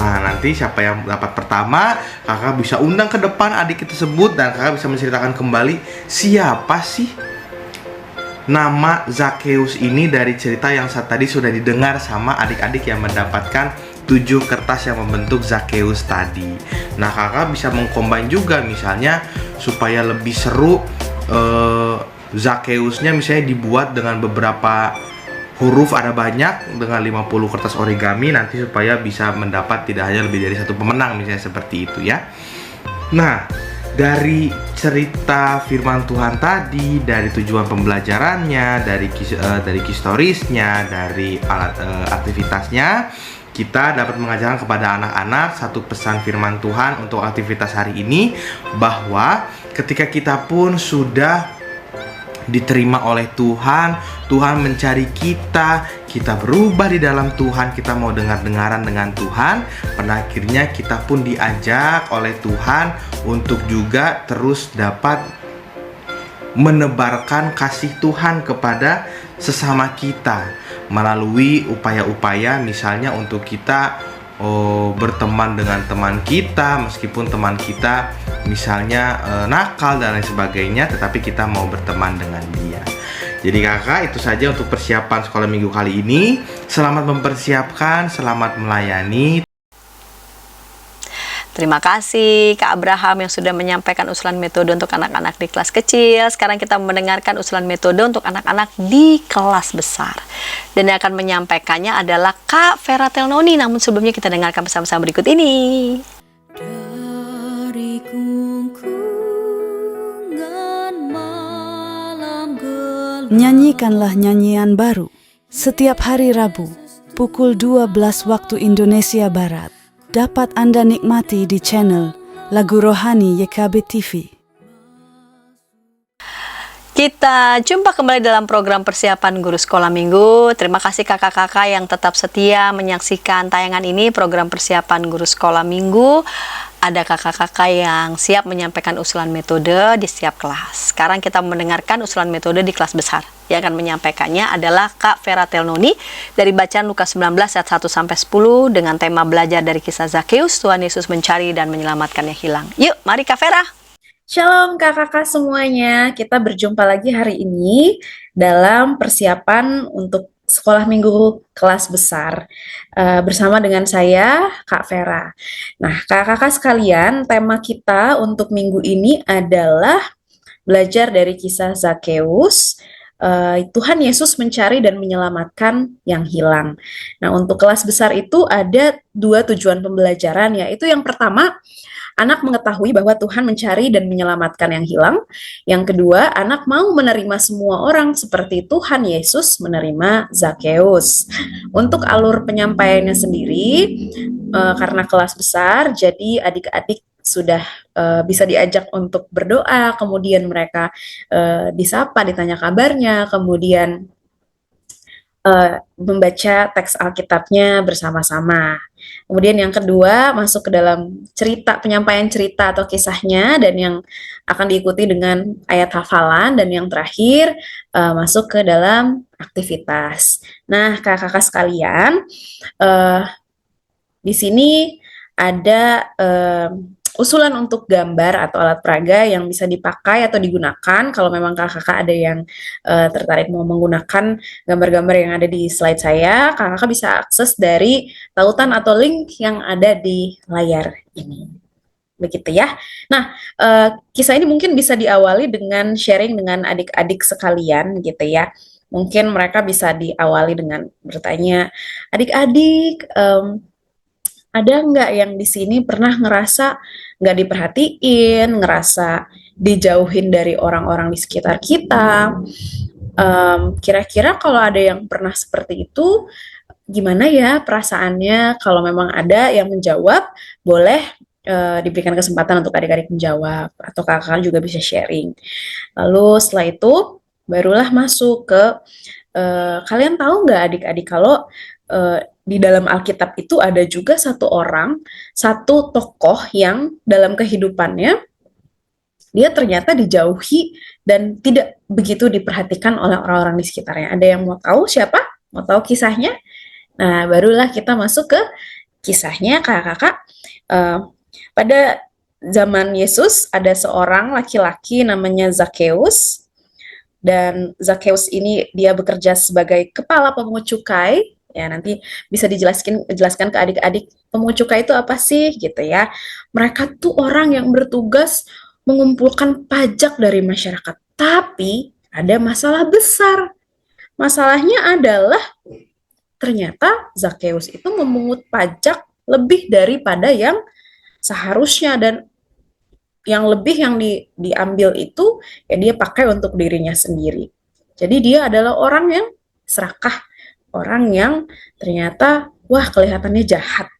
Nah, nanti siapa yang dapat pertama, kakak bisa undang ke depan adik tersebut dan kakak bisa menceritakan kembali siapa sih nama Zakheus ini dari cerita yang tadi sudah didengar sama adik-adik yang mendapatkan 7 kertas yang membentuk Zakheus tadi. Nah, kakak bisa mengcombine juga, misalnya supaya lebih seru, Zakheusnya misalnya dibuat dengan beberapa huruf, ada banyak, dengan 50 kertas origami, nanti supaya bisa mendapat tidak hanya lebih dari satu pemenang, misalnya seperti itu ya. Nah, dari cerita firman Tuhan tadi, dari tujuan pembelajarannya, dari historisnya, dari aktivitasnya, kita dapat mengajarkan kepada anak-anak satu pesan firman Tuhan untuk aktivitas hari ini, bahwa ketika kita pun sudah diterima oleh Tuhan, Tuhan mencari kita, kita berubah di dalam Tuhan, kita mau dengar-dengaran dengan Tuhan, pada akhirnya kita pun diajak oleh Tuhan untuk juga terus dapat menebarkan kasih Tuhan kepada sesama kita melalui upaya-upaya, misalnya untuk kita berteman dengan teman kita, meskipun teman kita misalnya nakal dan lain sebagainya, tetapi kita mau berteman dengan dia. Jadi kakak, itu saja untuk persiapan sekolah minggu kali ini. Selamat mempersiapkan, selamat melayani. Terima kasih Kak Abraham yang sudah menyampaikan usulan metode untuk anak-anak di kelas kecil. Sekarang kita mendengarkan usulan metode untuk anak-anak di kelas besar. Dan yang akan menyampaikannya adalah Kak Vera Telnoni. Namun sebelumnya kita dengarkan bersama-sama berikut ini. Dari gungkungan malam gelap, Nyanyikanlah nyanyian baru setiap hari Rabu pukul 12 waktu Indonesia Barat. Dapat Anda nikmati di channel Lagu Rohani YKB TV. Kita jumpa kembali dalam program persiapan guru sekolah minggu. Terima kasih kakak-kakak yang tetap setia menyaksikan tayangan ini, program persiapan guru sekolah minggu. Ada kakak-kakak yang siap menyampaikan usulan metode di setiap kelas. Sekarang kita mendengarkan usulan metode di kelas besar. Yang akan menyampaikannya adalah Kak Vera Telnoni dari bacaan Lukas 19 ayat 1-10 dengan tema belajar dari kisah Zakheus, Tuhan Yesus mencari dan menyelamatkan yang hilang. Yuk, mari Kak Vera. Shalom kakak-kakak semuanya, kita berjumpa lagi hari ini dalam persiapan untuk sekolah minggu kelas besar bersama dengan saya, Kak Vera. Nah, kakak-kakak sekalian, tema kita untuk minggu ini adalah belajar dari kisah Zakheus, Tuhan Yesus mencari dan menyelamatkan yang hilang. Nah, untuk kelas besar itu ada 2 tujuan pembelajaran, yaitu yang pertama, anak mengetahui bahwa Tuhan mencari dan menyelamatkan yang hilang. Yang kedua, anak mau menerima semua orang seperti Tuhan Yesus menerima Zakheus. Untuk alur penyampaiannya sendiri, karena kelas besar, jadi adik-adik sudah bisa diajak untuk berdoa, kemudian mereka disapa, ditanya kabarnya, kemudian membaca teks Alkitabnya bersama-sama. Kemudian yang kedua, masuk ke dalam penyampaian cerita atau kisahnya, dan yang akan diikuti dengan ayat hafalan, dan yang terakhir masuk ke dalam aktivitas. Nah, kakak-kakak sekalian, di sini ada usulan untuk gambar atau alat peraga yang bisa dipakai atau digunakan. Kalau memang kakak-kakak ada yang tertarik mau menggunakan gambar-gambar yang ada di slide saya, kakak-kakak bisa akses dari tautan atau link yang ada di layar ini. Begitu ya. Nah, kisah ini mungkin bisa diawali dengan sharing dengan adik-adik sekalian gitu ya. Mungkin mereka bisa diawali dengan bertanya, adik-adik, ada nggak yang di sini pernah ngerasa nggak diperhatiin, ngerasa dijauhin dari orang-orang di sekitar kita? Kira-kira kalau ada yang pernah seperti itu, gimana ya perasaannya? Kalau memang ada yang menjawab, boleh diberikan kesempatan untuk adik-adik menjawab, atau kakak juga bisa sharing. Lalu setelah itu barulah masuk ke kalian tahu nggak adik-adik kalau di dalam Alkitab itu ada juga satu orang, satu tokoh yang dalam kehidupannya dia ternyata dijauhi dan tidak begitu diperhatikan oleh orang-orang di sekitarnya. Ada yang mau tahu siapa? Mau tahu kisahnya? Nah, barulah kita masuk ke kisahnya kakak-kakak. Pada zaman Yesus ada seorang laki-laki namanya Zakeus, dan Zakeus ini dia bekerja sebagai kepala pemungut cukai. Ya, nanti bisa dijelaskan ke adik-adik pemungut cukai itu apa sih gitu ya. Mereka tuh orang yang bertugas mengumpulkan pajak dari masyarakat. Tapi ada masalah besar. Masalahnya adalah ternyata Zakeus itu memungut pajak lebih daripada yang seharusnya, dan yang lebih yang diambil itu ya dia pakai untuk dirinya sendiri. Jadi dia adalah orang yang serakah, orang yang ternyata wah kelihatannya jahat.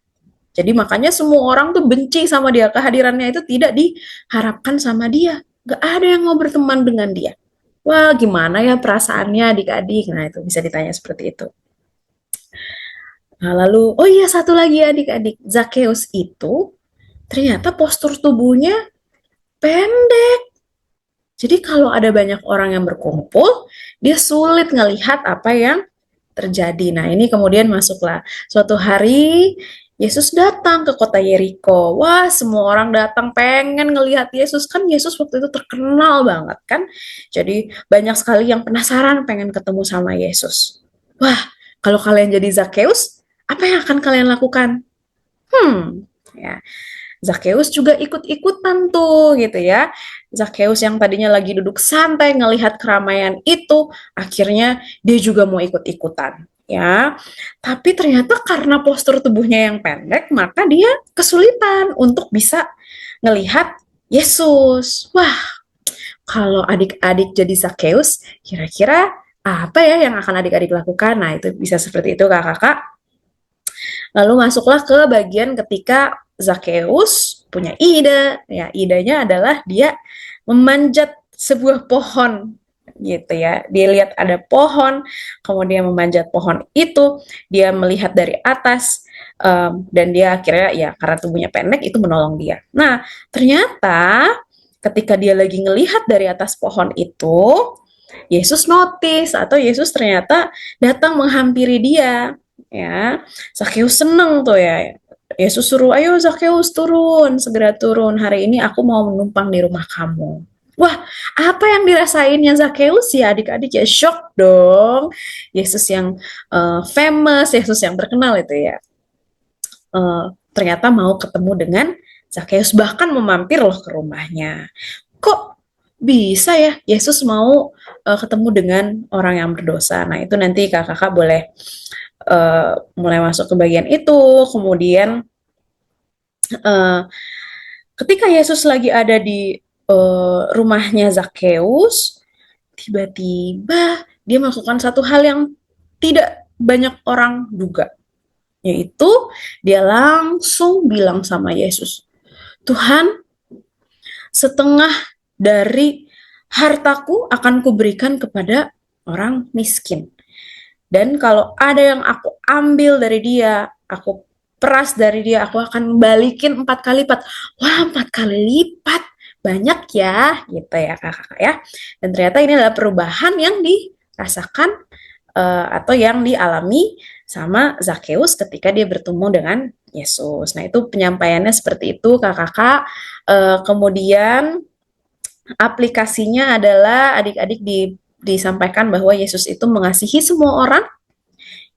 Jadi makanya semua orang tuh benci sama dia, kehadirannya itu tidak diharapkan sama dia. Gak ada yang mau berteman dengan dia. Wah gimana ya perasaannya adik-adik? Nah itu bisa ditanya seperti itu. Nah lalu, oh iya satu lagi adik-adik, Zakeus itu ternyata postur tubuhnya pendek. Jadi kalau ada banyak orang yang berkumpul, dia sulit ngelihat apa yang terjadi. Nah ini kemudian masuklah suatu hari Yesus datang ke kota Yeriko. Wah semua orang datang pengen ngelihat Yesus. Kan Yesus waktu itu terkenal banget kan. Jadi banyak sekali yang penasaran pengen ketemu sama Yesus. Wah kalau kalian jadi Zakeus, apa yang akan kalian lakukan? Ya. Zakeus juga ikut-ikutan tuh gitu ya. Zakeus yang tadinya lagi duduk santai ngelihat keramaian itu, akhirnya dia juga mau ikut-ikutan ya. Tapi ternyata karena postur tubuhnya yang pendek, maka dia kesulitan untuk bisa ngelihat Yesus. Wah, kalau adik-adik jadi Zakeus, kira-kira apa ya yang akan adik-adik lakukan? Nah, itu bisa seperti itu kakak-kakak. Lalu masuklah ke bagian ketika Zakeus punya ide, ya idenya adalah dia memanjat sebuah pohon gitu ya. Dia lihat ada pohon, kemudian memanjat pohon itu, dia melihat dari atas, dan dia akhirnya ya karena tubuhnya pendek itu menolong dia. Nah ternyata ketika dia lagi ngelihat dari atas pohon itu, Yesus notice atau Yesus ternyata datang menghampiri dia. Ya, Zakeus seneng tuh ya. Yesus suruh, ayo Zakeus turun, segera turun. Hari ini aku mau menumpang di rumah kamu. Wah, apa yang dirasainnya Zakeus ya adik-adik ya? Shock dong. Yesus yang famous, Yesus yang terkenal itu ya. Ternyata mau ketemu dengan Zakeus, bahkan memampir loh ke rumahnya. Kok bisa ya Yesus mau ketemu dengan orang yang berdosa? Nah itu nanti kakak-kakak boleh mulai masuk ke bagian itu. Kemudian ketika Yesus lagi ada di rumahnya Zakeus, tiba-tiba dia melakukan satu hal yang tidak banyak orang duga, yaitu dia langsung bilang sama Yesus, Tuhan, setengah dari hartaku akan kuberikan kepada orang miskin. Dan kalau ada yang aku ambil dari dia, aku peras dari dia, aku akan balikin 4 kali lipat. Wah, 4 kali lipat. Banyak ya, gitu ya kakak-kakak ya. Dan ternyata ini adalah perubahan yang dirasakan atau yang dialami sama Zakeus ketika dia bertemu dengan Yesus. Nah itu penyampaiannya seperti itu kakak-kakak. Kemudian aplikasinya adalah adik-adik disampaikan bahwa Yesus itu mengasihi semua orang.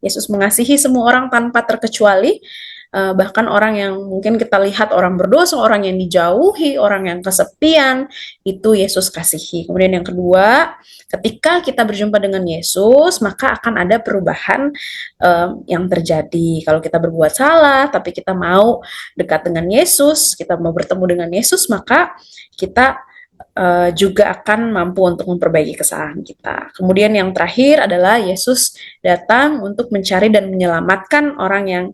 Yesus mengasihi semua orang tanpa terkecuali, bahkan orang yang mungkin kita lihat orang berdosa, orang yang dijauhi, orang yang kesepian, itu Yesus kasihi. Kemudian yang kedua, ketika kita berjumpa dengan Yesus, maka akan ada perubahan yang terjadi. Kalau kita berbuat salah, tapi kita mau dekat dengan Yesus, kita mau bertemu dengan Yesus, maka kita juga akan mampu untuk memperbaiki kesalahan kita. Kemudian yang terakhir adalah Yesus datang untuk mencari dan menyelamatkan orang yang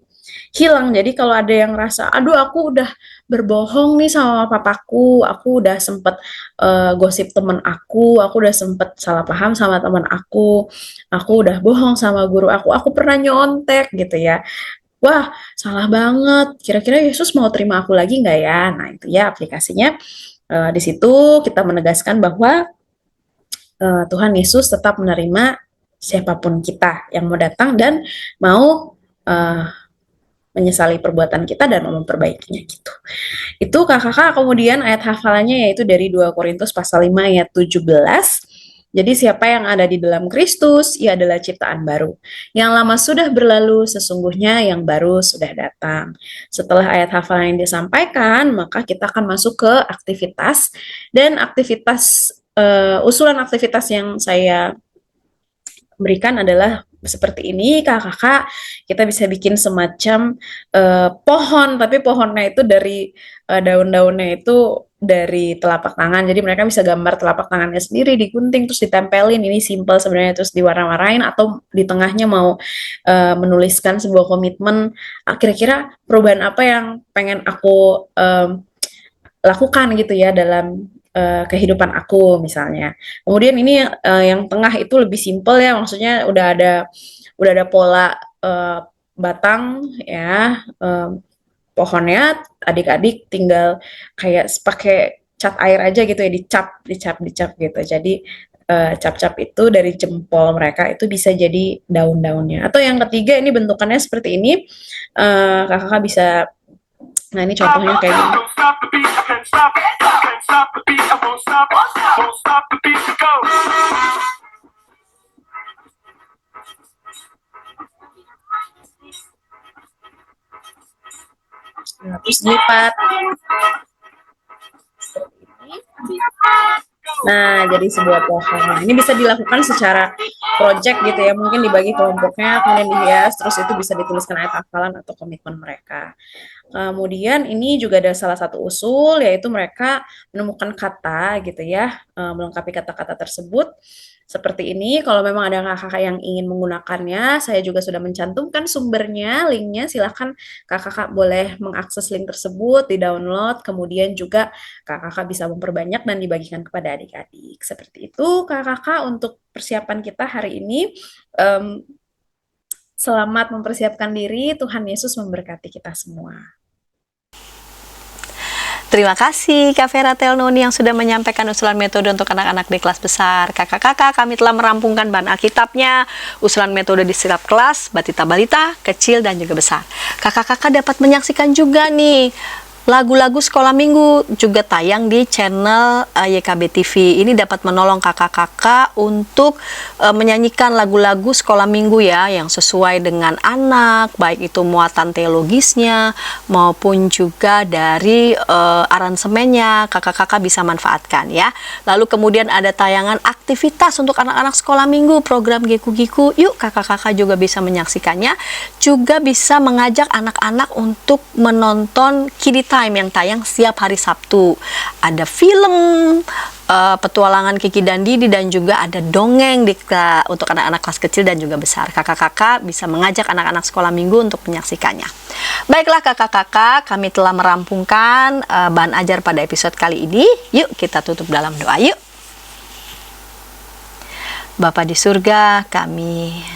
hilang. Jadi kalau ada yang rasa, aduh aku udah berbohong nih sama papaku, aku udah sempet gosip temen aku udah sempet salah paham sama temen aku udah bohong sama guru aku pernah nyontek gitu ya. Wah, salah banget. Kira-kira Yesus mau terima aku lagi nggak ya? Nah, itu ya aplikasinya. Di situ kita menegaskan bahwa Tuhan Yesus tetap menerima siapapun kita yang mau datang dan mau menyesali perbuatan kita dan mau memperbaikinya gitu. Itu kakak-kakak, kemudian ayat hafalannya yaitu dari 2 Korintus pasal 5 ayat 17. Jadi siapa yang ada di dalam Kristus, ia adalah ciptaan baru. Yang lama sudah berlalu, sesungguhnya yang baru sudah datang. Setelah ayat hafalan yang disampaikan, maka kita akan masuk ke aktivitas. Dan aktivitas, usulan aktivitas yang saya berikan adalah seperti ini, kakak-kakak. Kita bisa bikin semacam pohon, tapi pohonnya itu dari daun-daunnya itu dari telapak tangan. Jadi mereka bisa gambar telapak tangannya sendiri, digunting terus ditempelin. Ini simple sebenarnya, terus diwarna-warnain, atau di tengahnya mau menuliskan sebuah komitmen. Kira-kira perubahan apa yang pengen aku lakukan gitu ya dalam kehidupan aku misalnya. Kemudian ini yang tengah itu lebih simple ya, maksudnya udah ada pola batang ya, pohonnya. Adik-adik tinggal kayak pakai cat air aja gitu ya, dicap gitu. Jadi cap-cap itu dari jempol mereka itu bisa jadi daun-daunnya. Atau yang ketiga, ini bentukannya seperti ini, kakak bisa. Nah, ini contohnya kayak gini. Nah, terus dilipat. Nah, jadi sebuah pohon. Ini bisa dilakukan secara project gitu ya, mungkin dibagi kelompoknya, kemudian dihias, terus itu bisa dituliskan ayat hafalan atau komitmen mereka. Kemudian ini juga ada salah satu usul, yaitu mereka menemukan kata gitu ya, melengkapi kata-kata tersebut. Seperti ini, kalau memang ada kakak-kakak yang ingin menggunakannya, saya juga sudah mencantumkan sumbernya, linknya, silahkan kakak-kakak boleh mengakses link tersebut, di-download, kemudian juga kakak-kakak bisa memperbanyak dan dibagikan kepada adik-adik. Seperti itu kakak-kakak untuk persiapan kita hari ini. Selamat mempersiapkan diri, Tuhan Yesus memberkati kita semua. Terima kasih Kak Vera Telnoni yang sudah menyampaikan usulan metode untuk anak-anak di kelas besar. Kakak-kakak, kami telah merampungkan bahan Alkitabnya, usulan metode di setiap kelas, batita balita, kecil dan juga besar. Kakak-kakak dapat menyaksikan juga nih lagu-lagu sekolah minggu juga tayang di channel YKB TV. Ini dapat menolong kakak-kakak untuk menyanyikan lagu-lagu sekolah minggu ya, yang sesuai dengan anak, baik itu muatan teologisnya maupun juga dari aransemennya, kakak-kakak bisa manfaatkan ya. Lalu kemudian ada tayangan aktivitas untuk anak-anak sekolah minggu, program Giku-Giku. Yuk kakak-kakak juga bisa menyaksikannya. Juga bisa mengajak anak-anak untuk menonton Kiddy Time yang tayang setiap hari Sabtu. Ada film petualangan Kiki dan Didi, dan juga ada dongeng untuk anak-anak kelas kecil dan juga besar. Kakak-kakak bisa mengajak anak-anak sekolah minggu untuk menyaksikannya. Baiklah kakak-kakak, kami telah merampungkan bahan ajar pada episode kali ini. Yuk kita tutup dalam doa yuk. Bapa di surga, kami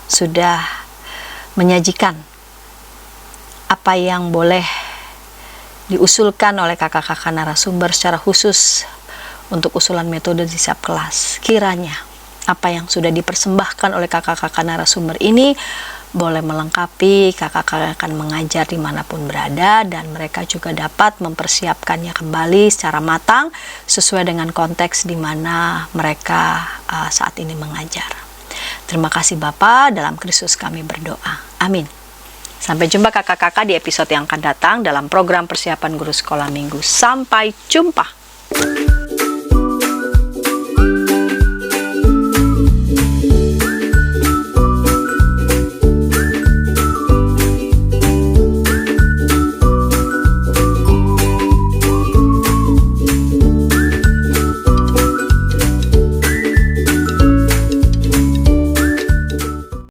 sudah menyajikan apa yang boleh diusulkan oleh kakak-kakak narasumber secara khusus untuk usulan metode di setiap kelas. Kiranya apa yang sudah dipersembahkan oleh kakak-kakak narasumber ini boleh melengkapi kakak-kakak akan mengajar dimanapun berada, dan mereka juga dapat mempersiapkannya kembali secara matang sesuai dengan konteks di mana mereka saat ini mengajar. Terima kasih Bapa, dalam Kristus kami berdoa. Amin. Sampai jumpa kakak-kakak di episode yang akan datang dalam program persiapan guru sekolah minggu. Sampai jumpa.